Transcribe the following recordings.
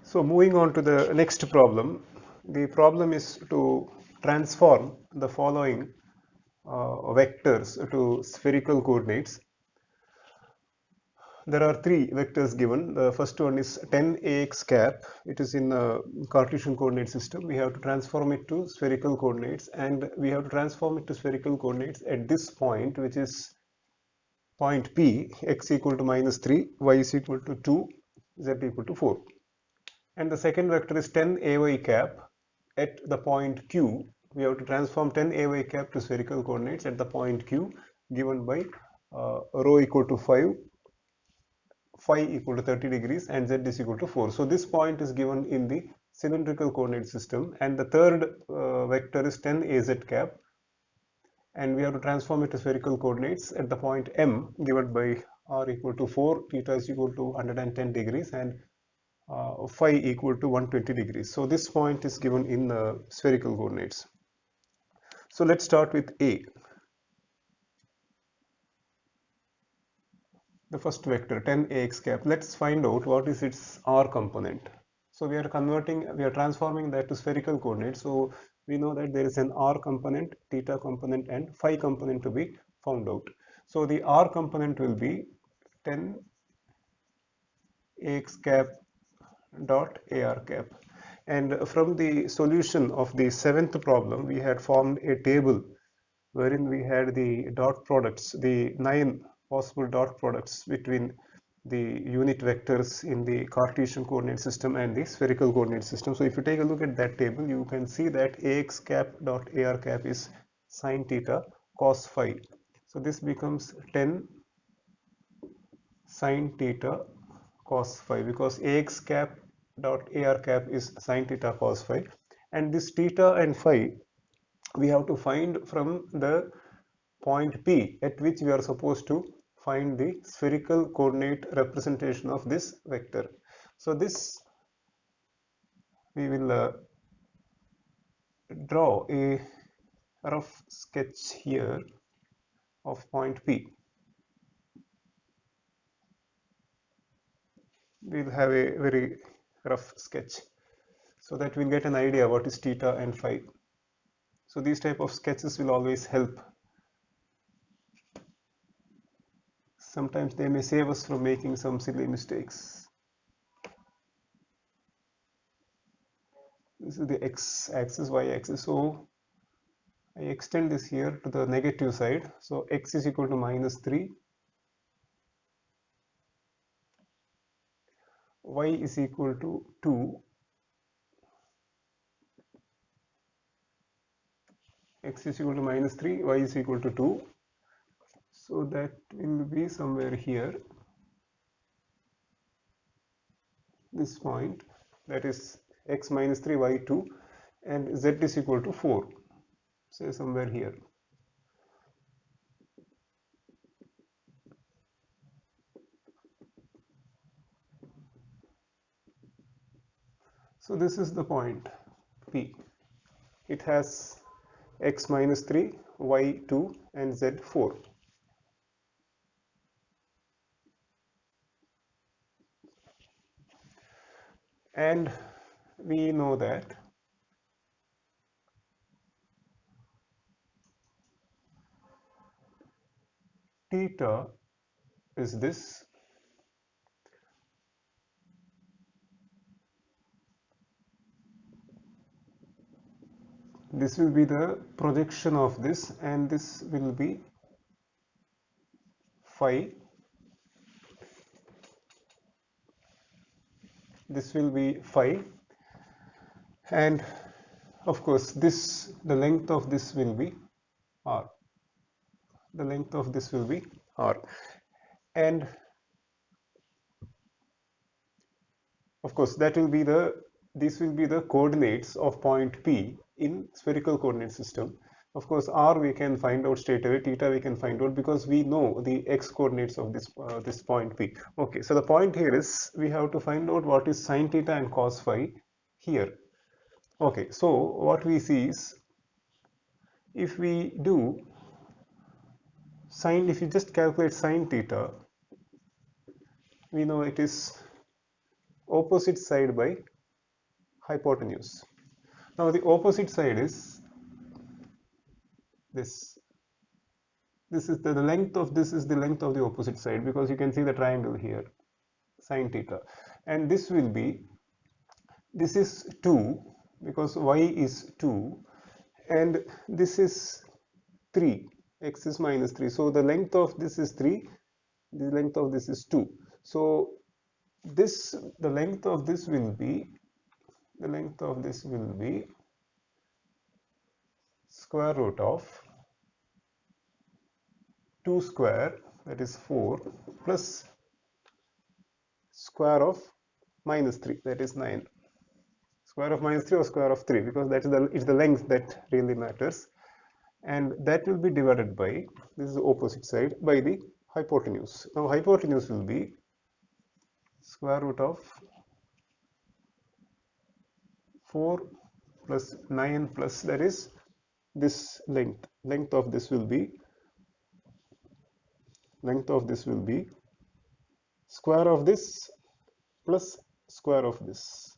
So moving on to the next problem. The problem is to transform the following vectors to spherical coordinates. There are three vectors given. The first one is 10ax cap. It is in a Cartesian coordinate system. We have to transform it to spherical coordinates, and we have to transform it to spherical coordinates at this point, which is point P, x equal to -3, y is equal to 2, z equal to 4. And the second vector is 10ay cap at the point Q. We have to transform 10ay cap to spherical coordinates at the point Q given by rho equal to 5, phi equal to 30 degrees and z is equal to 4. So this point is given in the cylindrical coordinate system, and the third vector is 10az cap, and we have to transform it to spherical coordinates at the point M given by r equal to 4, theta is equal to 110 degrees and phi equal to 120 degrees. So this point is given in spherical coordinates. So let's start with A. The first vector 10ax cap. Let's find out what is its r component. So we are transforming that to spherical coordinates. So we know that there is an r component, theta component and phi component to be found out. So the r component will be 10ax cap dot ar cap, and from the solution of the seventh problem we had formed a table wherein we had the dot products, the 9 possible dot products between the unit vectors in the Cartesian coordinate system and the spherical coordinate system. So if you take a look at that table, you can see that ax cap dot ar cap is sine theta cos phi. So this becomes 10 sine theta cos phi, because ax cap dot ar cap is sine theta cos phi, and this theta and phi we have to find from the point P at which we are supposed to find the spherical coordinate representation of this vector. So this we will draw a rough sketch here of point P. We'll have a very rough sketch so that we'll get an idea what is theta and phi. So these type of sketches will always help. Sometimes they may save us from making some silly mistakes. This is the x-axis, y-axis. So I extend this here to the negative side. So x is equal to -3, y is equal to 2, x is equal to -3, y is equal to 2. So that will be somewhere here, this point, that is x -3, y 2, and z is equal to 4, say somewhere here. So this is the point P. It has x -3, y 2 and z 4. And we know that theta is this, this will be the projection of this, and this will be phi, this will be phi, and of course this, the length of this will be r, the length of this will be r, and of course that will be the, these will be the coordinates of point P in spherical coordinate system. Of course r we can find out straight away, theta we can find out because we know the x coordinates of this point P. Okay, so the point here is we have to find out what is sine theta and cos phi here. Okay, so what we see is, if we do sine, if you just calculate sine theta, we know it is opposite side by hypotenuse. Now the opposite side is this. This is the length of this is the length of the opposite side, because you can see the triangle here, sine theta, and this will be, this is 2 because y is 2, and this is 3, x is minus 3, so the length of this is 3, the length of this is 2. So this, the length of this will be, the length of this will be square root of 2 square, that is 4, plus square of minus 3, that is 9. Square of minus 3 or square of 3, because that is it's the length that really matters, and that will be divided by, this is the opposite side, by the hypotenuse. Now hypotenuse will be square root of 4 plus 9 plus, that is this length. Length of this will be square of this plus square of this,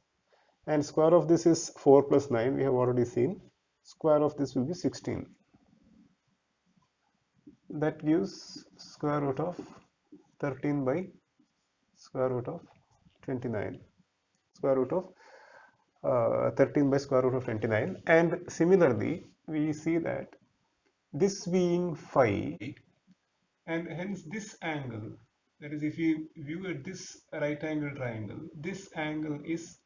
and square of this is 4 plus 9, we have already seen. Square of this will be 16. That gives square root of 13 by square root of 29. Square root of 13 by square root of 29. And similarly, we see that this being phi, and hence this angle, that is, if you view at this right angle triangle, this angle is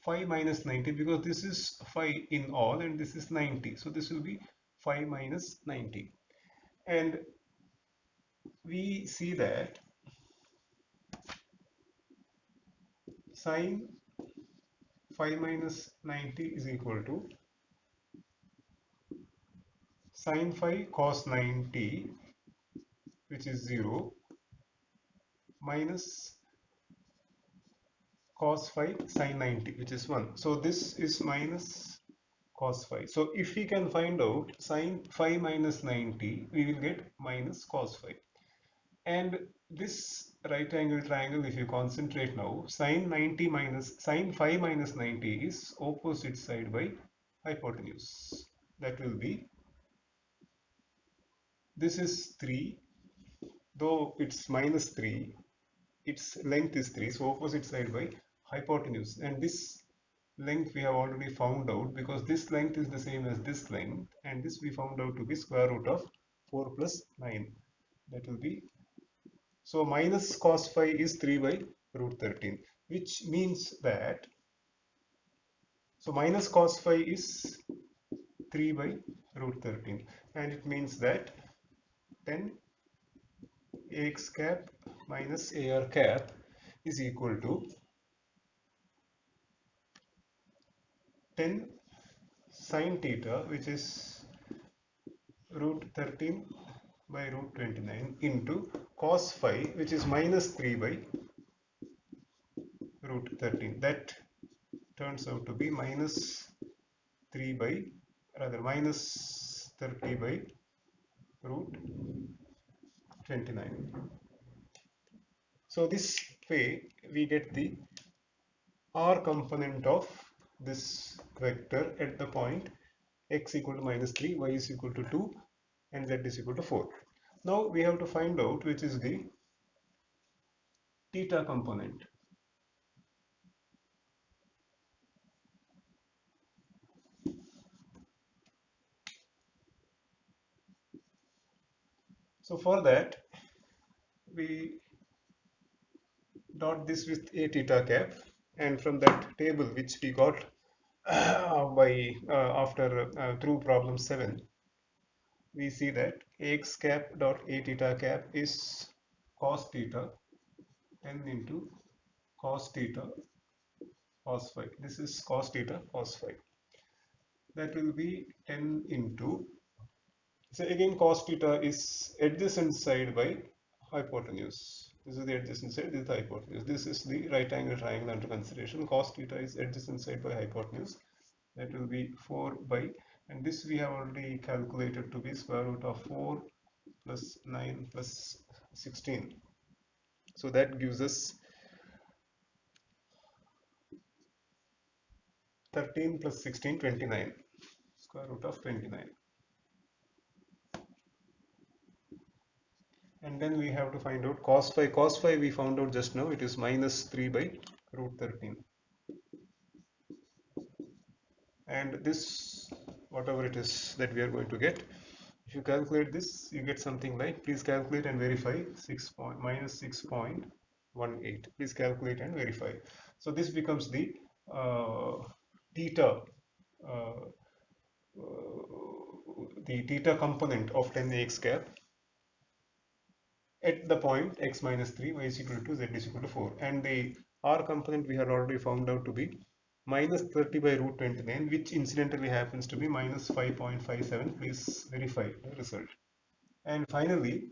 phi minus 90, because this is phi in all and this is 90, so this will be phi minus 90. And we see that sine phi minus 90 is equal to sine phi cos 90, which is 0, minus cos phi sin 90, which is 1. So this is minus cos phi. So if we can find out sin phi minus 90, we will get minus cos phi. And this right angle triangle, if you concentrate now, sin 90 minus sin phi minus 90 is opposite side by hypotenuse. That will be, this is 3, though it's minus 3, its length is 3, so opposite side by hypotenuse. And this length we have already found out, because this length is the same as this length, and this we found out to be square root of 4 plus 9. That will be, so minus cos phi is 3 by root 13, which means that, so minus cos phi is 3 by root 13, and it means that 10 ax cap minus ar cap is equal to 10 sin theta, which is root 13 by root 29, into cos phi, which is minus 3 by root 13. That turns out to be minus 3 by, rather minus 30 by root 29. So this way we get the r component of this vector at the point x equal to minus 3, y is equal to 2, and z is equal to 4. Now we have to find out which is the theta component. So for that, we dot this with a theta cap, and from that table which we got by after through problem 7, we see that ax cap dot a theta cap is cos theta 10 into cos theta cos phi. This is cos theta cos phi. That will be 10 into, so again cos theta is adjacent side by hypotenuse. This is the adjacent side, this is the hypotenuse. This is the right angle triangle under consideration. Cos theta is adjacent side by hypotenuse. That will be 4 by, and this we have already calculated to be square root of 4 plus 9 plus 16. So that gives us 13 plus 16, 29. Square root of 29. And then we have to find out cos phi. Cos phi we found out just now, it is minus 3 by root 13. And this, whatever it is that we are going to get, if you calculate this, you get something like, please calculate and verify, minus 6.18. Please calculate and verify. So this becomes the theta, uh, the theta component of 10ax cap at the point x minus 3, y is equal to z is equal to 4. And the r component we had already found out to be minus 30 by root 29, which incidentally happens to be minus 5.57. Please verify the result. And finally,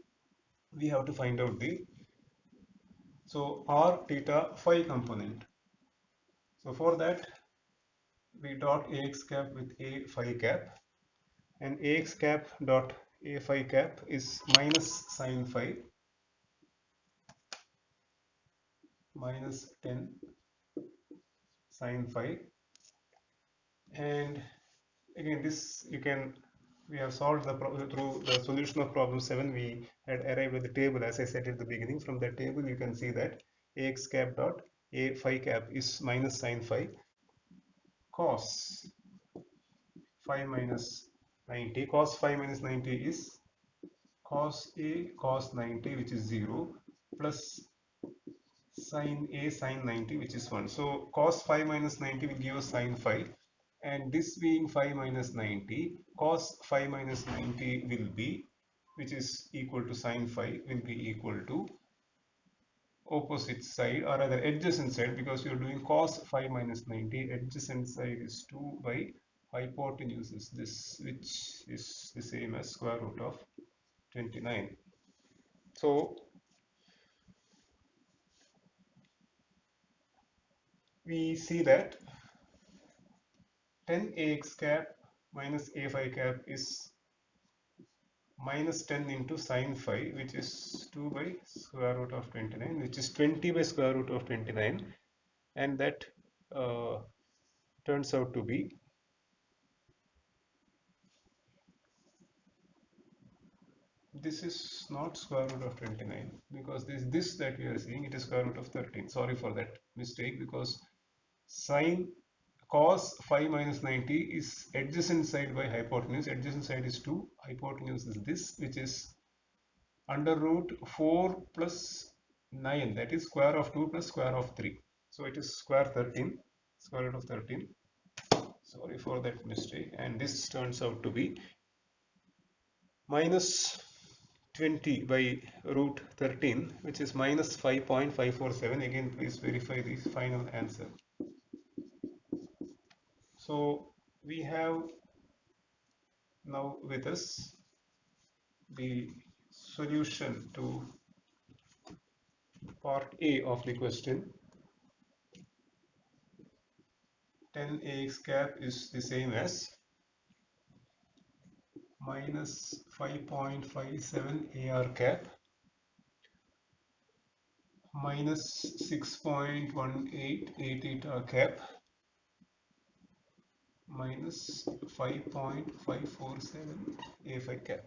we have to find out the, so r theta phi component. So for that, we dot ax cap with a phi cap, and ax cap dot a phi cap is minus sine phi minus 10 sine phi. And again, this you can, we have solved the problem through the solution of problem 7. We had arrived at the table, as I said at the beginning. From that table you can see that ax cap dot a phi cap is minus sine phi cos phi minus 90. Cos phi minus 90 is cos a cos 90, which is 0, plus sine a sine 90, which is 1. So cos phi minus 90 will give us sine phi, and this being phi minus 90, cos phi minus 90 will be, which is equal to sine phi, will be equal to opposite side, or rather adjacent side, because you are doing cos phi minus 90. Adjacent side is 2 by hypotenuse is this, which is the same as square root of 29. So we see that 10ax cap minus a phi cap is minus 10 into sine phi, which is 2 by square root of 29, which is 20 by square root of 29, and that uh, turns out to be, this is not square root of 29, because this that we are seeing, it is square root of 13. Sorry for that mistake, because sine cos phi minus 90 is adjacent side by hypotenuse. Adjacent side is 2, hypotenuse is this, which is under root 4 plus 9, that is square of 2 plus square of 3. So it is square 13, square root of 13. Sorry for that mistake. And this turns out to be minus 20 by root 13, which is minus 5.547. Again, please verify the final answer. So we have now with us the solution to part A of the question. 10ax cap is the same as minus 5.57 AR cap minus 6.18 A theta cap minus 5.547 A phi cap.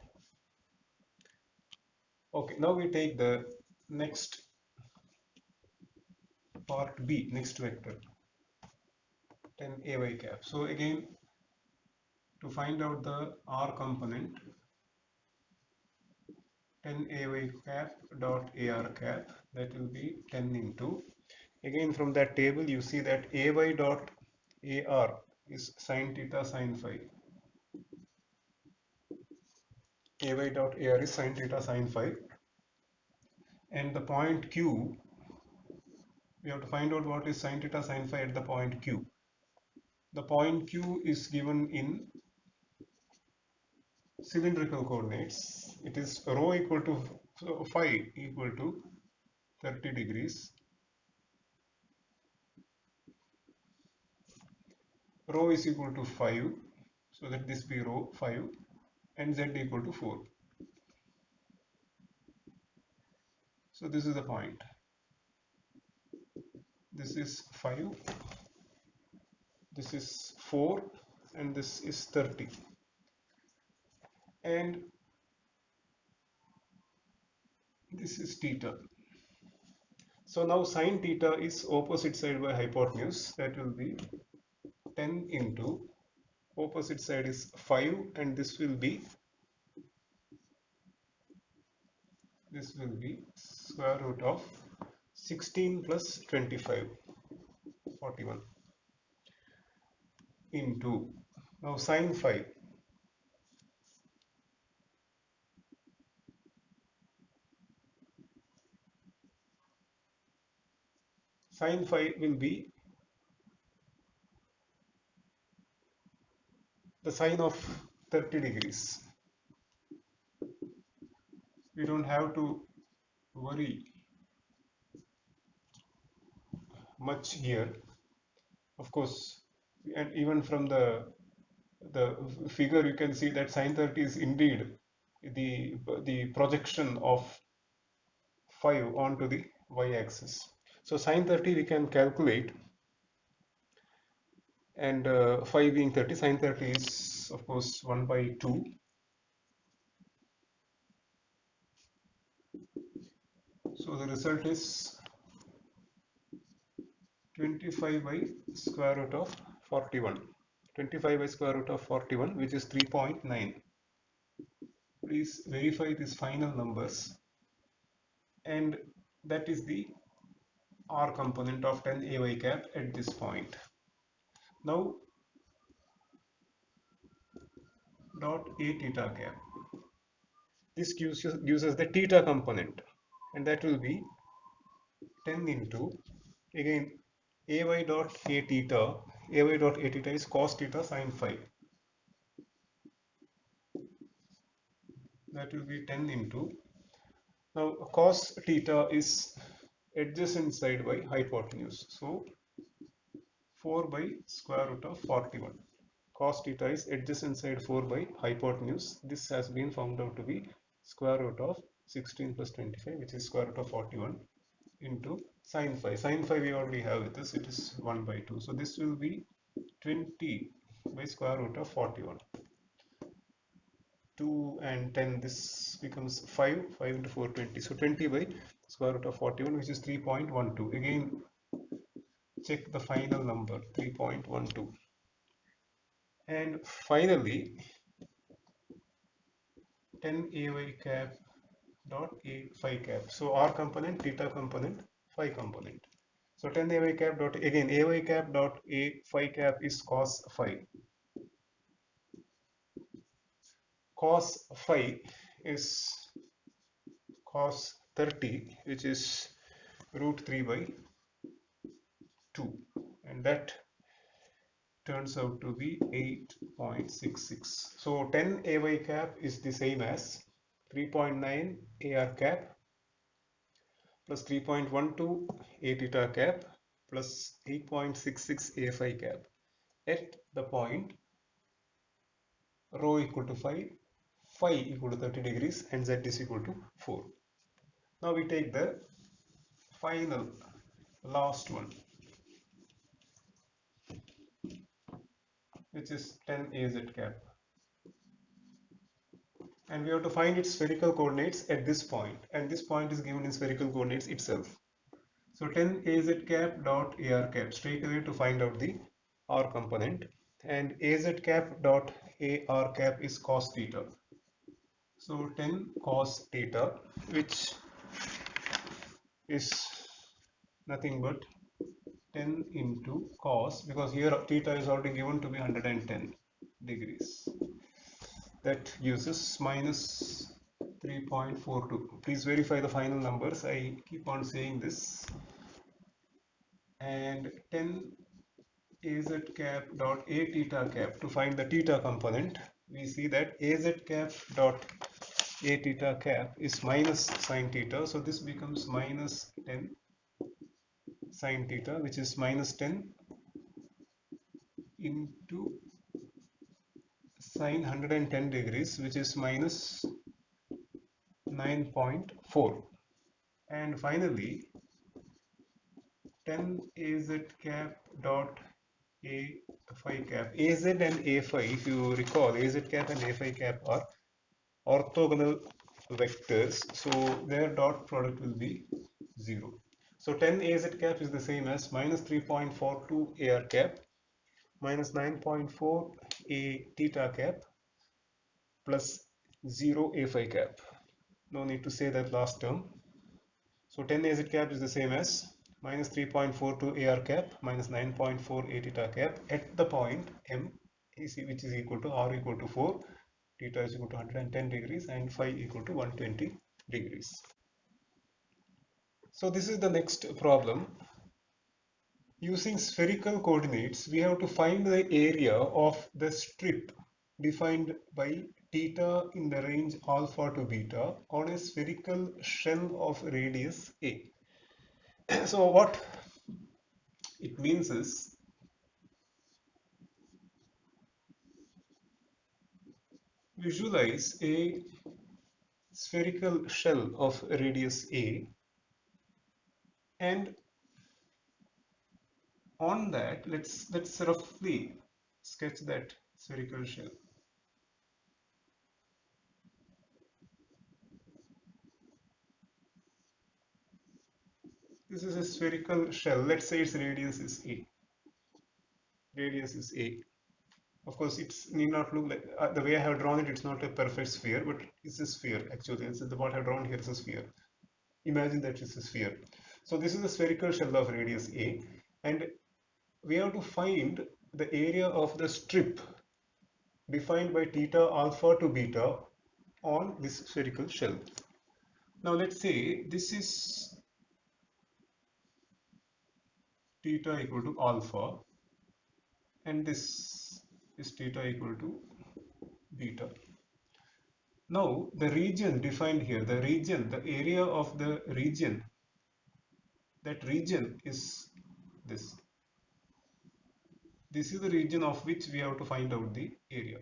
Okay, now we take the next part B, next vector, 10 AY cap. So again, to find out the R component, 10 AY cap dot AR cap, that will be 10 into, again from that table you see that AY dot AR is sine theta sine phi. AY dot AR is sine theta sine phi, and the point Q, we have to find out what is sine theta sine phi at the point Q. The point Q is given in cylindrical coordinates. It is rho equal to, so phi equal to 30 degrees, rho is equal to 5, so let this be rho 5, and z equal to 4. So this is the point. This is 5, this is 4 and this is 30, and this is theta. So now sine theta is opposite side by hypotenuse, that will be 10 into opposite side is 5, and this will be square root of 16 plus 25, 41 into, now sine 5, sine 5 will be the sine of 30 degrees. We don't have to worry much here, of course, and even from the figure you can see that sine 30 is indeed the projection of 5 onto the y-axis. So sine 30 we can calculate, and 5 being 30, sine 30 is of course 1 by 2. So the result is 25 by square root of 41. 25 by square root of 41, which is 3.9. Please verify these final numbers, and that is the R component of 10 AY cap at this point. Now dot A theta cap. This gives us the theta component, and that will be 10 into, again, ay dot a theta. Ay dot a theta is cos theta sine phi. That will be 10 into, now cos theta is adjacent side by hypotenuse, so 4 by square root of 41. Cos theta is adjacent side 4 by hypotenuse. This has been found out to be square root of 16 plus 25, which is square root of 41, into sine phi. Sine phi we already have with us, it is 1 by 2. So this will be 20 by square root of 41. 2 and 10, this becomes 5, 5 into 4, 20. So 20 by square root of 41, which is 3.12. Again, check the final number, 3.12. And finally, 10 ay cap dot a phi cap. So R component, theta component, phi component. So 10 ay cap dot, again, ay cap dot a phi cap is cos phi. Cos phi is cos 30, which is root 3 by 2, and that turns out to be 8.66. So 10 ay cap is the same as 3.9 ar cap plus 3.12 a theta cap plus 8.66 a phi cap at the point rho equal to 5, phi equal to 30 degrees, and z is equal to 4. Now we take the final last one, which is 10 az cap, and we have to find its spherical coordinates at this point, and this point is given in spherical coordinates itself. So 10 az cap dot ar cap, straight away to find out the r component, and az cap dot ar cap is cos theta. So 10 cos theta, which is nothing but 10 into cos, because here theta is already given to be 110 degrees. That gives us minus 3.42. Please verify the final numbers. I keep on saying this. And 10 az cap dot a theta cap, to find the theta component, we see that az cap dot a theta cap is minus sine theta. So this becomes minus 10 sine theta, which is minus 10 into sine 110 degrees, which is minus 9.4. And finally 10 az cap dot A phi cap. Az and A phi, if you recall, Az cap and A phi cap are orthogonal vectors, so their dot product will be 0. So 10 Az cap is the same as minus 3.42 Ar cap minus 9.4 A theta cap plus 0 A phi cap. No need to say that last term. So 10 Az cap is the same as minus 3.42 Ar cap minus 9.4 A theta cap at the point M which is equal to R equal to 4, theta is equal to 110 degrees and phi equal to 120 degrees. So this is the next problem. Using spherical coordinates, we have to find the area of the strip defined by theta in the range alpha to beta on a spherical shell of radius A. So what it means is, visualize a spherical shell of radius A, and on that let's roughly sketch that spherical shell. This is a spherical shell. Let's say its radius is A. Radius is A. Of course, it's need not look like the way I have drawn it. It's not a perfect sphere, but it's a sphere actually. It's the what I have drawn here is a sphere. Imagine that it's a sphere. So this is a spherical shell of radius A, and we have to find the area of the strip defined by theta alpha to beta on this spherical shell. Now let's say this is theta equal to alpha and this is theta equal to beta. Now the region defined here, the area of the region, that region is this. This is the region of which we have to find out the area.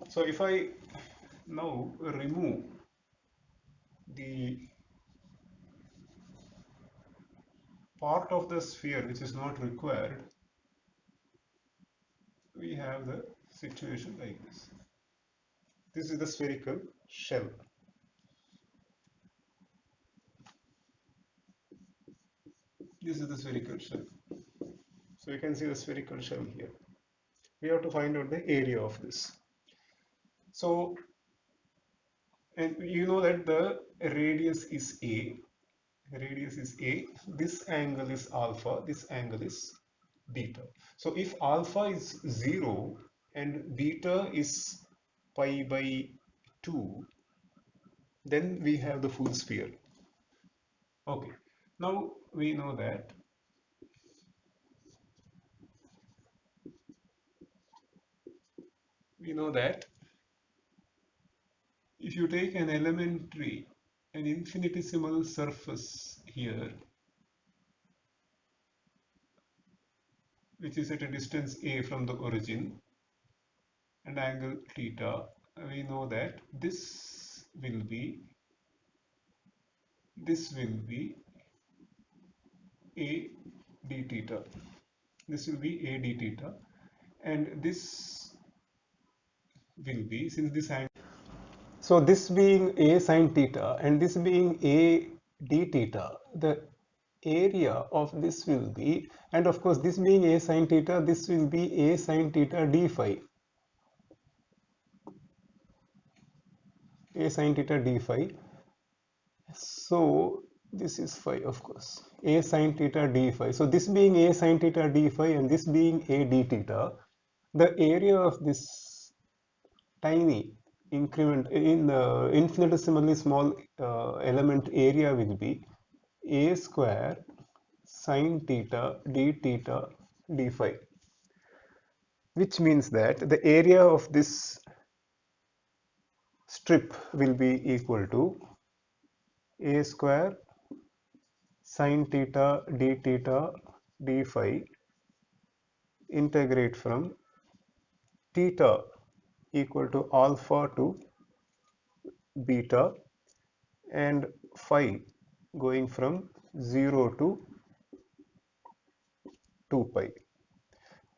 So if I now remove the part of the sphere which is not required, we have the situation like this. This is the spherical shell. This is the spherical shell. So you can see the spherical shell here. We have to find out the area of this. So, and you know that the radius is A. Radius is A. This angle is alpha. This angle is beta. So if alpha is 0 and beta is pi by 2, then we have the full sphere. Okay. Now we know that if you take an infinitesimal surface here, which is at a distance a from the origin, and angle theta, we know that this will be a d theta. This will be a d theta, and this will be, since this angle, so this being a sine theta and this being a d theta, the area of this will be, and of course this being a sine theta, this will be a sine theta d phi. A sine theta d phi. So this is phi, of course, a sine theta d phi. So this being a sine theta d phi and this being a d theta, the area of this tiny increment in the infinitesimally small element area will be a square sine theta d phi, which means that the area of this strip will be equal to a square sine theta d phi integrate from theta equal to alpha to beta and phi going from 0 to 2 pi,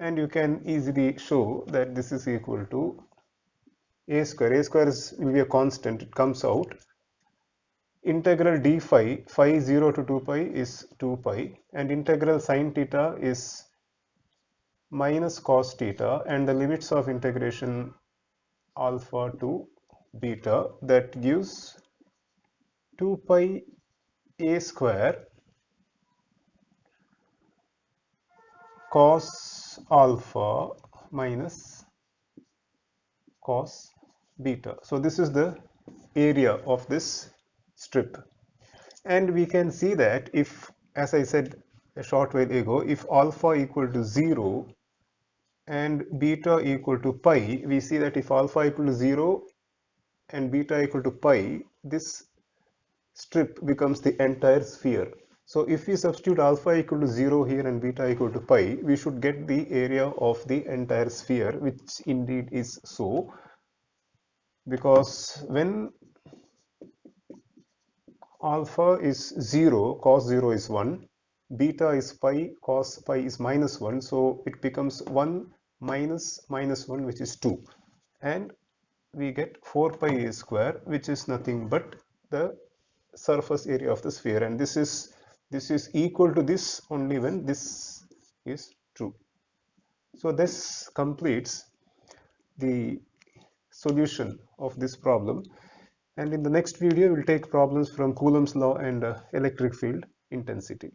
and you can easily show that this is equal to a square. A square will be a constant, it comes out. Integral d phi, 0 to 2 pi is 2 pi, and integral sine theta is minus cos theta, and the limits of integration alpha to beta, that gives 2 pi a square cos alpha minus cos beta. So this is the area of this strip, and we can see that if, as I said a short while ago, if alpha equal to 0 and beta equal to pi, we see that if alpha equal to 0 and beta equal to pi, this strip becomes the entire sphere. So if we substitute alpha equal to 0 here and beta equal to pi, we should get the area of the entire sphere, which indeed is so, because when alpha is 0, cos 0 is 1, beta is pi, cos pi is minus 1, so it becomes 1 minus minus 1, which is 2, and we get 4 pi a square, which is nothing but the surface area of the sphere, and this is equal to this only when this is true. So this completes the solution of this problem, and in the next video we'll take problems from Coulomb's law and electric field intensity.